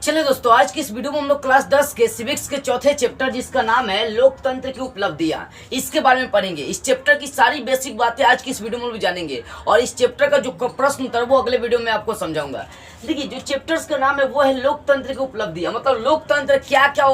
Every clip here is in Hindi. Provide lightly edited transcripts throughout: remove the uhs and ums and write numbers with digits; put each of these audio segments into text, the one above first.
चलिए दोस्तों, आज की इस वीडियो में हम लोग क्लास 10 के सिविक्स के चौथे चैप्टर जिसका नाम है लोकतंत्र की उपलब्धियां, इसके बारे में पढ़ेंगे। इस चैप्टर की सारी बेसिक बातें आज की इस वीडियो में भी जानेंगे और इस चैप्टर का जो प्रश्न उत्तर वो अगले वीडियो में आपको समझाऊंगा। देखिए, जो चैप्टर्स का नाम है वो है लोकतंत्र की उपलब्धियां, मतलब लोकतंत्र क्या क्या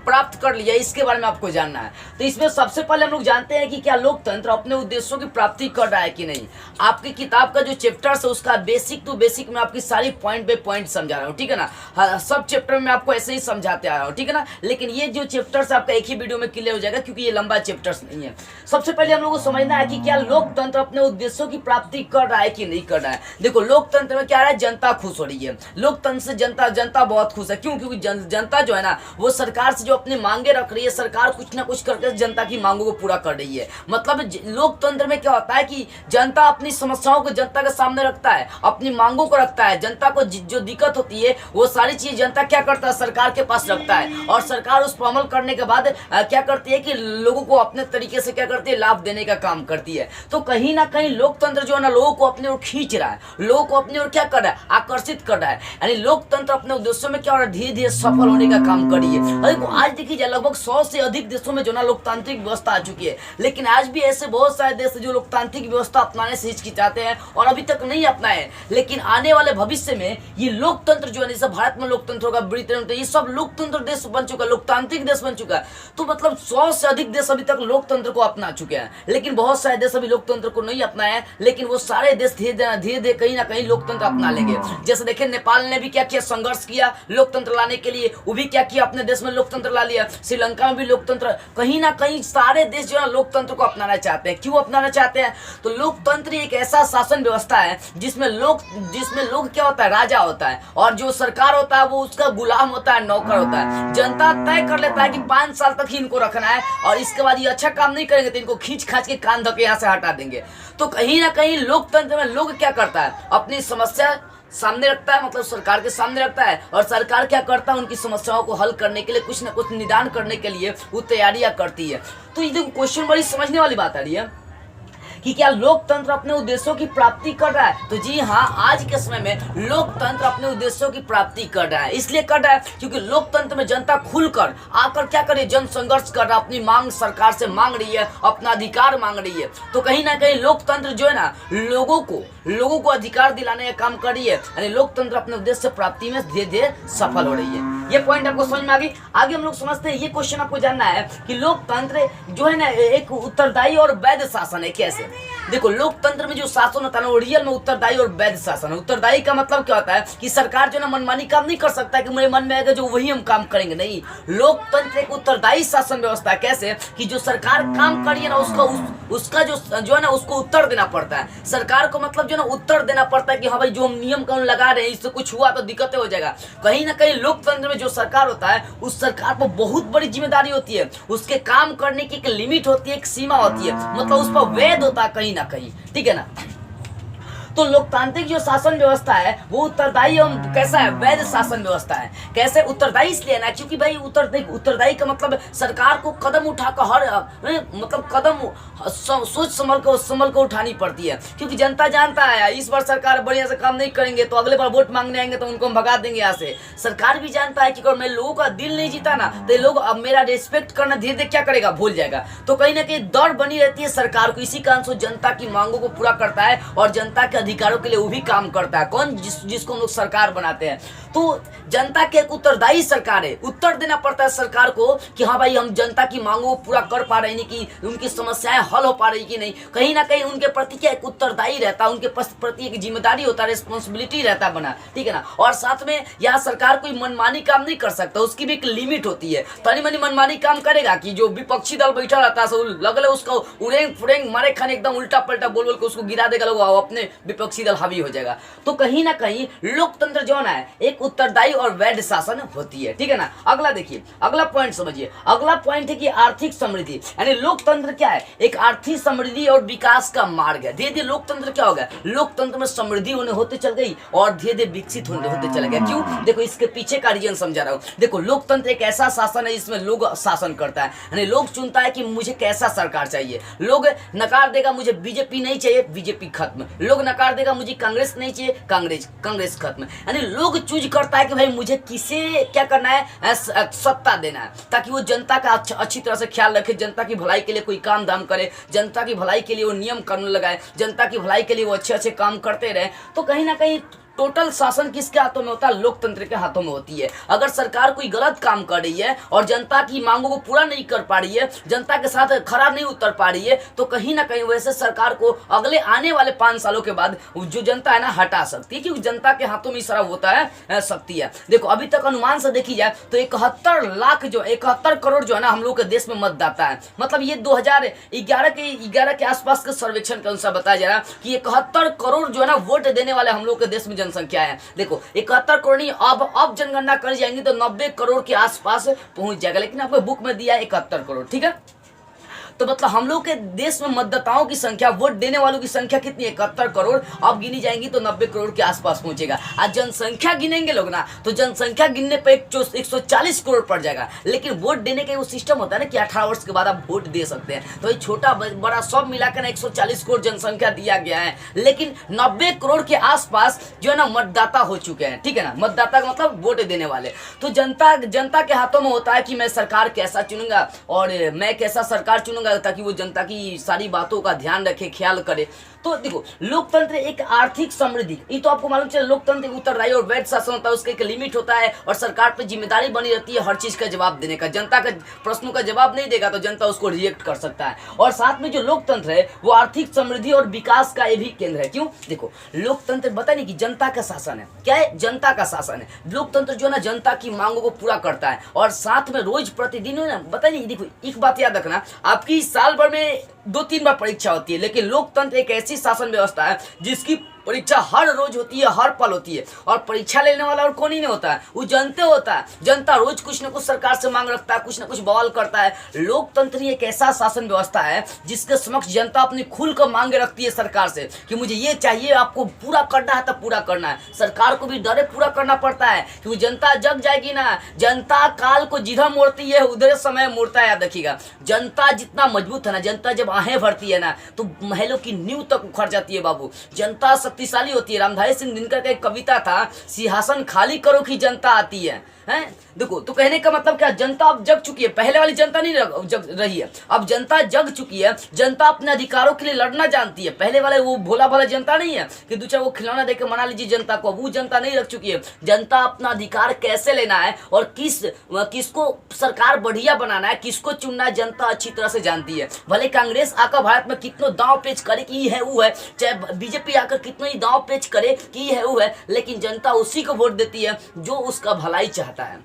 प्राप्त कर लिया इसके बारे में आपको जानना है। तो इसमें सबसे पहले हम लोग जानते हैं कि क्या लोकतंत्र अपने उद्देश्यों की प्राप्ति कर रहा है कि नहीं। आपकी किताब का जो चैप्टर्स है उसका बेसिक टू बेसिक में आपकी सारी पॉइंट पे पॉइंट समझा रहा हूँ, ठीक है ना। हाँ, सब चैप्टर में आपको ऐसे ही समझाते आ रहा हूँ, ठीक है ना। लेकिन ये जो चैप्टर्स आपका एक ही वीडियो में क्लियर हो जाएगा क्योंकि ये लंबा चैप्टर्स नहीं है। सबसे पहले हम लोग को समझना है कि क्या लोकतंत्र अपने उद्देश्यों की प्राप्ति कर रहा है कि नहीं कर रहा है। देखो, लोकतंत्र में क्या है, जनता खुश हो रही है। लोकतंत्र से जनता बहुत खुश है। क्यों? क्योंकि जनता जो है ना वो सरकार से जो अपनी मांगे रख रही है, सरकार कुछ ना कुछ करके जनता की मांगों को पूरा कर रही है। मतलब लोकतंत्र में क्या होता है कि जनता अपनी समस्याओं को जनता के सामने रखता है, अपनी मांगों को रखता है। जनता को जो दिक्कत होती है वो सारी चीज जनता क्या करता है, सरकार के पास रखता है और सरकार उस पर अमल करने के बाद क्या करती है कि लोगों को अपने तरीके से क्या करती है, लाभ देने का काम करती है। तो कहीं ना कहीं लोकतंत्र जो है ना लोगों को अपनी ओर खींच रहा है, लोगों को अपनी ओर क्या कर रहा है, आकर्षित कर रहा है। यानी लोकतंत्र अपने उद्देश्यों में क्या हो रहा है, धीरे धीरे सफल होने का काम कर रही है। देखो, आज देखिए लगभग 100 से अधिक देशों में जो ना लोकतांत्रिक व्यवस्था आ चुकी है, लेकिन आज भी ऐसे बहुत सारे देश जो लोकतांत्रिक व्यवस्था अपनाने से हिचकिचाते हैं और अभी तक नहीं अपनाए। लेकिन आने वाले भविष्य में ये लोकतंत्र जो है, जैसे भारत में लोकतंत्र होगा, ब्रिटेन, ये सब लोकतंत्र देश बन चुका है, लोकतांत्रिक देश बन चुका है। तो मतलब 100 से अधिक देश अभी तक लोकतंत्र को अपना चुके हैं, लेकिन बहुत सारे देश अभी लोकतंत्र को नहीं अपनाए। लेकिन वो सारे देश धीरे धीरे कहीं ना कहीं लोकतंत्र अपना लेंगे। जैसे देखिए, नेपाल ने भी क्या किया, संघर्ष किया लोकतंत्र लाने के लिए, वो भी क्या किया, अपने देश में लोकतंत्र ला लिया। श्रीलंका में भी लोकतंत्र, कहीं ना कहीं सारे देश जो है लोकतंत्र को अपनाना चाहते हैं। क्यों अपनाना चाहते हैं? तो लोकतंत्र एक ऐसा शासन व्यवस्था है जिसमें लोग क्या होता है, राजा होता है, और जो सरकार होता है वो उसका गुलाम होता है, नौकर होता है। जनता तय कर लेता है कि 5 साल तक ही इनको रखना है और इसके बाद ये अच्छा काम नहीं करेंगे तो इनको खींच खाच के कान धके यहाँ से हटा देंगे। तो कहीं ना कहीं लोकतंत्र में लोग क्या करता है, अपनी समस्या सामने रखता है, मतलब सरकार के सामने रखता है, और सरकार क्या करता है, उनकी समस्याओं को हल करने के लिए कुछ न कुछ निदान करने के लिए वो तैयारियां करती है। तो ये क्वेश्चन बड़ी समझने वाली बात आ रही है कि क्या लोकतंत्र अपने उद्देश्यों की प्राप्ति कर रहा है। तो जी हाँ, आज के समय में लोकतंत्र अपने उद्देश्यों की प्राप्ति कर रहा है। इसलिए कर रहा है क्योंकि लोकतंत्र में जनता खुलकर आकर क्या करे, जन संघर्ष कर रहा है, अपनी मांग सरकार से मांग रही है, अपना अधिकार मांग रही है। तो कहीं ना कहीं लोकतंत्र जो है ना लोगों को अधिकार दिलाने का काम कर रही है। यानी लोकतंत्र अपने उद्देश्य प्राप्ति में धीरे धीरे सफल हो रही है। ये पॉइंट आपको समझ में आ गई। आगे हम लोग समझते हैं, ये क्वेश्चन आपको जानना है कि लोकतंत्र जो है ना एक उत्तरदायी और वैध शासन है। कैसे? देखो, लोकतंत्र में जो शासन होता है ना वो रियल में उत्तरदायी और वैध शासन है। उत्तरदायी का मतलब क्या होता है कि सरकार जो ना मनमानी काम नहीं कर सकता है कि मेरे मन में आएगा जो वही हम काम करेंगे, नहीं। लोकतंत्र एक उत्तरदायी शासन व्यवस्था है। कैसे? कि जो सरकार काम करी है ना उसका जो है ना उसको उत्तर देना पड़ता है। सरकार को मतलब जो ना उत्तर देना पड़ता है कि हाँ भाई, जो हम नियम कानून लगा रहे हैं इससे कुछ हुआ तो दिक्कतें हो जाएगा। कहीं ना कहीं लोकतंत्र में जो सरकार होता है उस सरकार पर बहुत बड़ी जिम्मेदारी होती है। उसके काम करने की एक लिमिट होती है, एक सीमा होती है, मतलब उस पर वैध होता है कहीं ना कहीं, ठीक है ना। तो लोकतांत्रिक जो शासन व्यवस्था है वो उत्तरदायी एवं कैसा है, वैध शासन व्यवस्था है। कैसे उत्तरदायी? इसलिए ना क्योंकि भाई उत्तरदायी का मतलब सरकार को कदम उठाकर मतलब कदम सोच संभल को उठानी पड़ती है। क्योंकि जनता जानता है इस बार सरकार बढ़िया से काम नहीं करेंगे तो अगले बार वोट मांगने आएंगे तो उनको हम भगा देंगे यहाँ से। सरकार भी जानता है कि अगर मैं लोगों का दिल नहीं जीता ना तो लोग अब मेरा रिस्पेक्ट करना धीरे धीरे क्या करेगा, भूल जाएगा। तो कहीं ना कहीं डर बनी रहती है सरकार को। इसी कारण से जनता की मांगों को पूरा करता है और जनता के अधिकारों के लिए वो भी काम करता है। कौन? जिसको हम लोग सरकार बनाते हैं। तो जनता के एक उत्तरदायी सरकार है, उत्तर देना पड़ता है सरकार को कि हाँ भाई, हम जनता की मांगों को पूरा कर पा रहे हैं कि उनकी समस्याएं हल हो पा रही कि नहीं। कहीं ना कहीं उनके प्रति क्या एक उत्तरदायी रहता है, उनके प्रति एक जिम्मेदारी होता है, रिस्पॉन्सिबिलिटी रहता है बना, ठीक है ना। और साथ में यहाँ सरकार कोई मनमानी काम नहीं कर सकता, उसकी भी एक लिमिट होती है। तनी मनी मनमानी काम करेगा कि जो विपक्षी दल बैठा रहता है लगले उसको उड़ेंग फुड़ेंग मारे खाने एकदम उल्टा पलटा बोल के उसको गिरा देगा, लोग अपने विपक्षी दल हावी हो जाएगा। तो कहीं ना कहीं लोकतंत्र जो है एक उत्तरदायी और वैध शासन होती है, ठीक है ना। अगला देखिए, अगला पॉइंट समझिए। अगला पॉइंट है कि आर्थिक समृद्धि। यानी लोकतंत्र क्या है, एक आर्थिक समृद्धि और विकास का मार्ग है। धीरे धीरे लोकतंत्र क्या हो गया, लोकतंत्र में समृद्धि होते चल गई और धीरे धीरे विकसित होते चला गया। क्यों? देखो, इसके पीछे का रीजन समझा रहा हूँ। देखो, लोकतंत्र एक ऐसा शासन है जिसमें लोग शासन करता है। यानी लोग चुनता है कि मुझे कैसा सरकार चाहिए। लोग नकार देगा मुझे बीजेपी नहीं चाहिए, बीजेपी खत्म। लोग नकार सरकार देगा, मुझे कांग्रेस नहीं चाहिए, कांग्रेस खत्म। यानी लोग चूज करता है कि भाई मुझे किसे क्या करना है, सत्ता देना है, ताकि वो जनता का अच्छी तरह से ख्याल रखे, जनता की भलाई के लिए कोई काम धाम करे, जनता की भलाई के लिए वो नियम कानून लगाए, जनता की भलाई के लिए वो अच्छे अच्छे काम करते रहे। तो कहीं ना कहीं टोटल शासन किसके हाथों में होता है? लोकतंत्र के हाथों में होती है। अगर सरकार कोई गलत काम कर रही है और जनता की मांगों को पूरा नहीं कर पा रही है, जनता के साथ खरा नहीं उतर पा रही है, तो कहीं ना कहीं वैसे सरकार को अगले आने वाले 5 सालों के बाद जो जनता है ना हटा सकती है, क्योंकि जनता के हाथों में सारा होता है शक्ति है। देखो अभी तक अनुमान से देखी जाए तो 71 करोड़ जो है ना हम लोग के देश में मतदाता है। मतलब ये 2011 के आसपास के सर्वेक्षण के अनुसार बताया जा रहा है कि 71 करोड़ जो है ना वोट देने वाले हम लोग के देश में जनसंख्या है। देखो 71 करोड़ नहीं, अब जनगणना कर जाएंगे तो 90 करोड़ के आसपास पहुंच जाएगा, लेकिन आपको बुक में दिया है 71 करोड़, ठीक है। तो मतलब हम लोग के देश में मतदाताओं की संख्या, वोट देने वालों की संख्या कितनी है? 71 करोड़। अब गिनी जाएंगी तो 90 करोड़ के आसपास पहुंचेगा। आज जनसंख्या गिनेंगे लोग ना, तो जनसंख्या गिनने पे 140 करोड़ पड़ जाएगा। लेकिन वोट देने का वो सिस्टम होता है ना कि 18 वर्ष के बाद आप वोट दे सकते हैं, तो ये छोटा बड़ा सब मिलाकर ना 140 करोड़ जनसंख्या दिया गया है। लेकिन 90 करोड़ के आसपास जो है ना मतदाता हो चुके हैं, ठीक है ना। मतदाता का मतलब वोट देने वाले। तो जनता के हाथों में होता है कि मैं सरकार कैसा चुनूंगा और मैं कैसा सरकार चुनूंगा ताकि वो जनता की सारी बातों का ध्यान रखे, ख्याल करे। तो देखो लोकतंत्र एक आर्थिक समृद्धि, ये तो आपको मालूम चले, लोकतंत्र उत्तरदायी और वैध शासन होता है, उसका एक लिमिट होता है और सरकार पर जिम्मेदारी बनी रहती है हर चीज का जवाब देने का। जनता का प्रश्नों का जवाब नहीं देगा तो जनता उसको रिजेक्ट कर सकता है। और साथ में जो लोकतंत्र है वो आर्थिक समृद्धि और विकास का ये भी केंद्र है। क्यों? देखो लोकतंत्र बता नहीं कि जनता का शासन है। क्या है? जनता का शासन है। लोकतंत्र जो है ना जनता की मांगों को पूरा करता है और साथ में रोज प्रतिदिन ना बता नहीं। देखो एक बात याद रखना, आपकी साल भर में 2-3 बार परीक्षा होती है, लेकिन लोकतंत्र एक ऐसी शासन व्यवस्था है जिसकी परीक्षा हर रोज होती है, हर पल होती है। और परीक्षा लेने वाला और कौन ही नहीं होता है, वो जनता होता है। जनता रोज कुछ ना कुछ सरकार से मांग रखता है, कुछ ना कुछ बवाल करता है। लोकतंत्र एक ऐसा शासन व्यवस्था है जिसके समक्ष जनता अपनी खुल कर मांगे रखती है सरकार से कि मुझे ये चाहिए, आपको पूरा करना है तब पूरा करना है। सरकार को भी डरे पूरा करना पड़ता है क्योंकि जनता जग जाएगी ना। जनता काल को जिधर मोड़ती है उधर समय मोड़ता है, याद रखिएगा। जनता जितना मजबूत है ना, जनता जब आहें भरती है ना तो महलों की नींव तक उखड़ जाती है बाबू। जनता शक्तिशाली होती है। रामधारी सिंह दिनकर का एक कविता था, सिंहासन खाली करो कि जनता आती है। हैं? देखो तो कहने का मतलब क्या, जनता अब जग चुकी है। पहले वाली जनता नहीं जग रही है, अब जनता जग चुकी है। जनता अपने अधिकारों के लिए लड़ना जानती है। पहले वाले वो भोला भाला जनता नहीं है कि दूसरा वो खिलौना देकर मना लीजिए जनता को, वो जनता नहीं रख चुकी है। जनता अपना अधिकार कैसे लेना है और किसको सरकार बढ़िया बनाना है, किसको चुनना है, जनता अच्छी तरह से जानती है। भले कांग्रेस आकर भारत में कितनों दांव पेच करे कि ये है वो है, चाहे बीजेपी आकर कितनों ही दांव पेच करे कि ये है वो है, लेकिन जनता उसी को वोट देती है जो उसका भलाई चाहता है।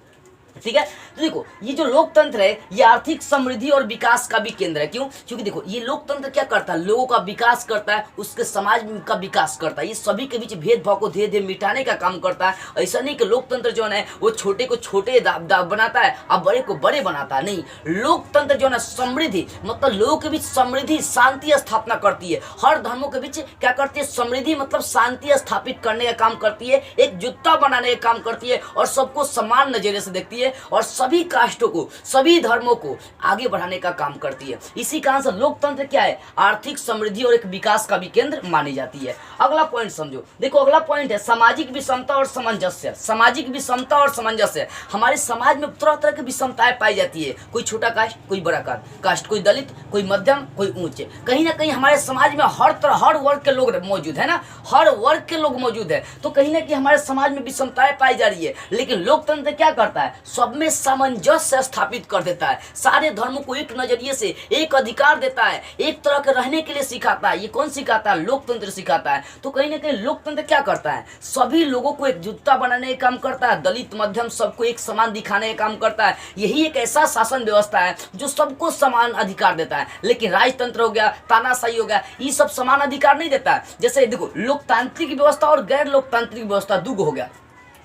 ठीक है। तो देखो ये जो लोकतंत्र है ये आर्थिक समृद्धि और विकास का भी केंद्र है। क्यों? क्योंकि देखो ये लोकतंत्र क्या करता है, लोगों का विकास करता है, उसके समाज का विकास करता है। ये सभी के बीच भेदभाव को धीरे धीरे मिटाने का काम करता है। ऐसा नहीं कि लोकतंत्र जो है वो छोटे को छोटे बनाता है और बड़े को बड़े बनाता है, नहीं। लोकतंत्र जो है ना समृद्धि, मतलब लोगों के बीच समृद्धि शांति स्थापना करती है। हर धर्मों के बीच क्या करती है, समृद्धि मतलब शांति स्थापित करने का काम करती है, एकजुटता बनाने का काम करती है और सबको समान नजरिए से देखती है और सभी कास्टों को, सभी धर्मों को आगे बढ़ाने का काम करती है। इसी कारण से लोकतंत्र क्या है, आर्थिक समृद्धि और एक विकास का भी केंद्र मानी जाती है। अगला पॉइंट समझो। देखो अगला पॉइंट है सामाजिक विषमता और सामंजस्य। सामाजिक विषमता और सामंजस्य। हमारे समाज में तरह तरह की विषमताएं पाई जाती है। कोई छोटा कास्ट, कोई बड़ा कास्ट, कोई दलित, कोई मध्यम, कोई ऊंचे। कहीं ना कहीं हमारे समाज में हर वर्ग के लोग मौजूद है ना, हर वर्ग के लोग मौजूद है। तो कहीं ना कहीं हमारे समाज में विषमताएं पाई जा रही है। लेकिन लोकतंत्र क्या करता है, सब में सामंजस्य स्थापित कर देता है। सारे धर्मों को एक नजरिए से एक अधिकार देता है, एक तरह के रहने के लिए सिखाता है। ये कौन सिखाता है, लोकतंत्र सिखाता है। तो कहीं ना कहीं लोकतंत्र क्या करता है, सभी लोगों को एकजुटता बनाने का काम करता है, दलित मध्यम सबको एक समान दिखाने का काम करता है। यही एक ऐसा शासन व्यवस्था है जो सबको समान अधिकार देता है। लेकिन राजतंत्र हो गया, तानाशाही हो गया, ये सब समान अधिकार नहीं देता है। जैसे देखो लोकतांत्रिक व्यवस्था और गैर लोकतांत्रिक व्यवस्था दो हो गया।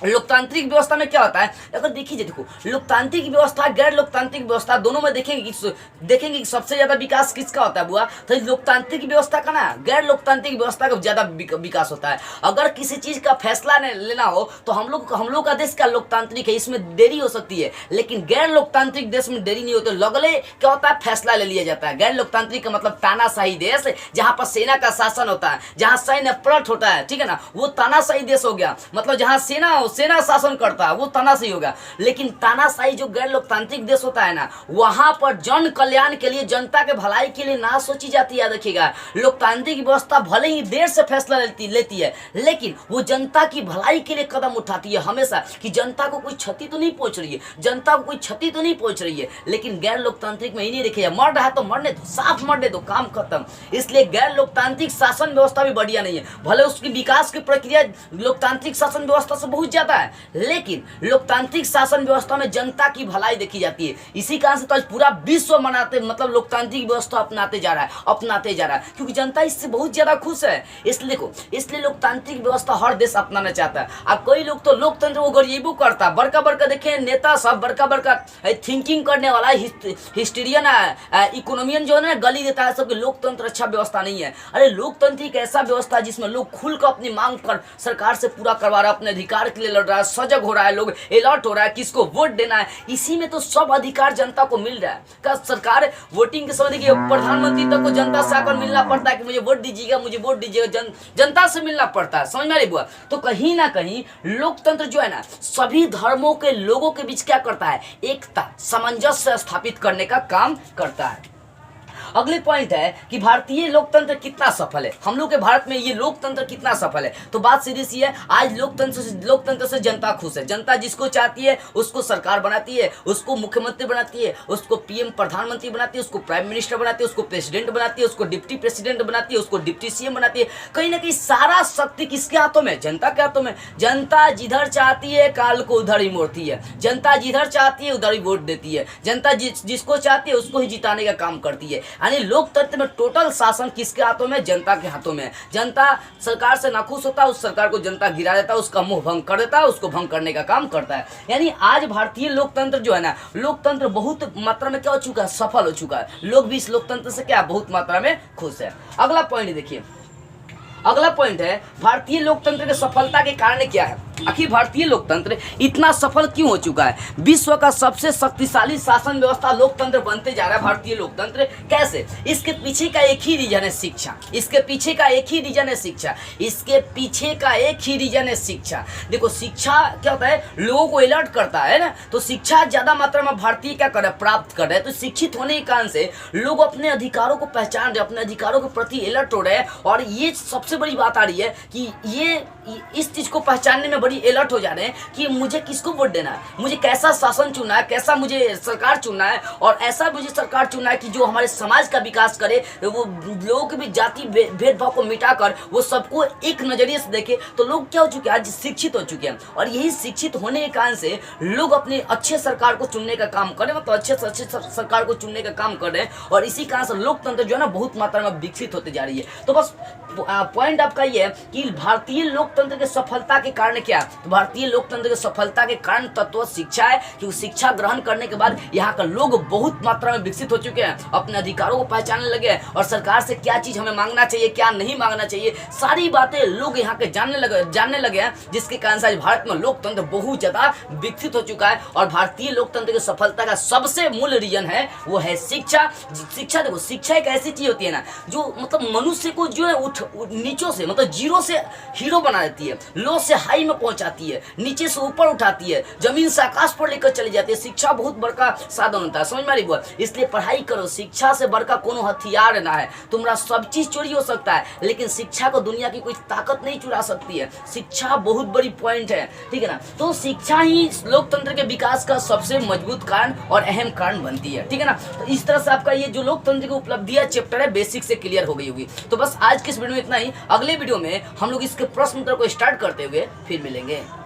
लोकतांत्रिक व्यवस्था में क्या होता है, अगर देखिए देखो लोकतांत्रिक व्यवस्था गैर लोकतांत्रिक व्यवस्था दोनों में देखेंगे कि सबसे ज्यादा विकास किसका होता है बुआ, तो लोकतांत्रिक व्यवस्था का ना गैर लोकतांत्रिक व्यवस्था का ज्यादा विकास होता है। अगर किसी चीज का फैसला लेना हो तो हम लोग का देश का लोकतांत्रिक है, इसमें देरी हो सकती है, लेकिन गैर लोकतांत्रिक देश में देरी नहीं होती, लगले क्या होता है फैसला ले लिया जाता है। गैर लोकतांत्रिक का मतलब तानाशाही देश, जहां पर सेना का शासन होता है, जहां सैन्य पलट होता है, ठीक है ना, वो तानाशाही देश हो गया। मतलब जहां सेना शासन करता है वो तानाशाही होगा। लेकिन तानाशाही जो गैर लोकतांत्रिक देश होता है ना, वहां पर जन कल्याण के लिए, जनता के भलाई के लिए ना सोची जाती है। देखिएगा लोकतांत्रिक व्यवस्था भले ही देर से फैसला लेती है, लेकिन वो जनता की भलाई के लिए कदम उठाती है हमेशा, कि जनता को कोई क्षति तो नहीं पहुंच रही है, जनता को कोई क्षति तो नहीं पहुंच रही है। लेकिन गैर लोकतांत्रिक में ही नहीं देखिए, मर रहा है तो मरने दो, साफ मरने दो, काम खत्म। इसलिए गैर लोकतांत्रिक शासन व्यवस्था भी बढ़िया नहीं है, भले उसकी विकास की प्रक्रिया लोकतांत्रिक शासन व्यवस्था से बहुत ज्यादा है, लेकिन लोकतांत्रिक शासन व्यवस्था में जनता की भलाई देखी जाती है। इसी कारण से तो आज पूरा विश्व मनाते, मतलब लोकतांत्रिक व्यवस्था अपनाते जा रहा है, क्योंकि जनता इससे बहुत ज्यादा खुश है। इसलिए लोकतांत्रिक व्यवस्था हर देश अपनाना चाहता है। अब कई लोग तो लोकतंत्र को गरीबों करता, बड़का देखे नेता सब बड़का थिंकिंग करने वाला हिस्टीरियन इकोनॉमियन जो है ना गाली देता है सबके, लोकतंत्र अच्छा व्यवस्था नहीं है। अरे लोकतंत्र एक ऐसा व्यवस्था है जिसमें लोग खुलकर अपनी मांग कर सरकार से पूरा करवा रहा है, अपने अधिकार के लिए लड़ रहा है, सजग हो रहा है, लोग अलर्ट हो रहा है किसको वोट देना है। इसी में तो सब अधिकार जनता को मिल रहा है। का सरकार वोटिंग के समय देखिए प्रधानमंत्री तक को जनता से आकर मिलना पड़ता है कि मुझे वोट दीजिएगा, जनता से मिलना पड़ता है, समझ में आ रही बुआ। तो कहीं ना कहीं लोकतंत्र जो है ना सभी धर्मों के लोगों के बीच क्या करता है, एकता सामंजस्य स्थापित करने का काम करता है। अगले पॉइंट है कि भारतीय लोकतंत्र कितना सफल है, हम लोग के भारत में ये लोकतंत्र कितना सफल है। तो बात सीधी सी है, आज लोकतंत्र से जनता खुश है। जनता जिसको चाहती है उसको सरकार बनाती है, उसको मुख्यमंत्री बनाती है, उसको पीएम प्रधानमंत्री बनाती है, उसको प्राइम मिनिस्टर बनाती है, उसको प्रेसिडेंट बनाती है, उसको डिप्टी प्रेसिडेंट बनाती है, उसको डिप्टी सीएम बनाती है। कहीं ना कहीं सारा शक्ति किसके हाथों में, जनता के हाथों में। जनता जिधर चाहती है काल को उधर ही मोड़ती है, जनता जिधर चाहती है उधर ही वोट देती है, जनता जिसको चाहती है उसको ही जिताने का काम करती है। यानी लोकतंत्र में टोटल शासन किसके हाथों में, जनता के हाथों में। जनता सरकार से नाखुश होता है, उस सरकार को जनता गिरा देता है, उसका मुंह भंग कर देता है, उसको भंग करने का काम करता है। यानी आज भारतीय लोकतंत्र जो है ना, लोकतंत्र बहुत मात्रा में क्या हो चुका है, सफल हो चुका है। लोग भी इस लोकतंत्र से क्या बहुत मात्रा में खुश है। अगला पॉइंट देखिए, अगला पॉइंट है भारतीय लोकतंत्र की सफलता के कारण क्या है। आखिर भारतीय लोकतंत्र इतना सफल क्यों हो चुका है। विश्व का सबसे शक्तिशाली शासन व्यवस्था लोकतंत्र बनते जा रहा है भारतीय लोकतंत्र। कैसे, इसके पीछे का एक ही रीजन है शिक्षा, इसके पीछे का एक ही रीजन है शिक्षा, इसके पीछे का एक ही रीजन है शिक्षा। देखो शिक्षा क्या होता है, लोगों को अलर्ट करता है ना, तो शिक्षा ज्यादा मात्रा में भारतीय क्या कर रहे हैं, प्राप्त कर रहे हैं। तो शिक्षित होने के कारण से लोग अपने अधिकारों को पहचान रहे, अपने अधिकारों के प्रति अलर्ट हो रहे हैं। और ये सबसे बड़ी बात आ रही है कि ये इस चीज को पहचानने में बड़ी अलर्ट हो जा रहे हैं कि मुझे किसको वोट देना है, मुझे कैसा शासन चुनना है, कैसा मुझे सरकार चुनना है, और ऐसा मुझे सरकार चुनना है कि जो हमारे समाज का विकास करे, वो लोगों के भी जाति भेदभाव को मिटाकर वो सबको एक नजरिए से देखे। तो लोग क्या हो चुके हैं, आज शिक्षित हो चुके हैं, और यही शिक्षित होने के कारण से लोग अपने अच्छे सरकार को चुनने का काम कर रहे हैं, मतलब अच्छे से अच्छे सरकार को चुनने का काम कर रहे हैं। और इसी कारण से लोकतंत्र जो है ना बहुत मात्रा में विकसित होते जा रही है। तो बस पॉइंट आपका ये है कि भारतीय लोकतंत्र की सफलता के कारण क्या, तो भारतीय लोकतंत्र की सफलता के कारण तत्व शिक्षा है, क्योंकि शिक्षा ग्रहण करने के बाद यहाँ का लोग बहुत मात्रा में विकसित हो चुके हैं, अपने अधिकारों को पहचानने लगे हैं, और सरकार से क्या चीज हमें मांगना चाहिए, क्या नहीं मांगना चाहिए, सारी बातें लोग यहाँ के जानने लगे हैं। जिसके कारण से आज भारत में लोकतंत्र बहुत ज्यादा विकसित हो चुका है। और भारतीय लोकतंत्र की सफलता का सबसे मूल रीजन है वो है शिक्षा। शिक्षा देखो, शिक्षा एक ऐसी चीज होती है ना जो मतलब मनुष्य को जो है नीचों से, मतलब जीरो से हीरो बना देती है, लो से हाई में पहुंचाती है, नीचे से ऊपर उठाती है, जमीन से आकाश पर लेकर चली जाती है। शिक्षा बहुत बड़का साधन होता है, समझ में आ रही बुआ। इसलिए पढ़ाई करो, शिक्षा से बड़का कोनो हथियार ना है। तुम्हारा सब चीज चोरी हो सकता है, लेकिन शिक्षा को दुनिया की कोई ताकत नहीं चुरा सकती है। शिक्षा बहुत बड़ी पॉइंट है, ठीक है ना। तो शिक्षा ही लोकतंत्र के विकास का सबसे मजबूत कारण और अहम कारण बनती है, ठीक है ना। तो इस तरह से आपका ये जो लोकतंत्र की उपलब्धियां चैप्टर है बेसिक से क्लियर हो गई होगी। तो बस आज के इस वीडियो में इतना ही। अगले वीडियो में हम लोग इसके प्रश्न उत्तर को स्टार्ट करते हुए फिर मिलेंगे।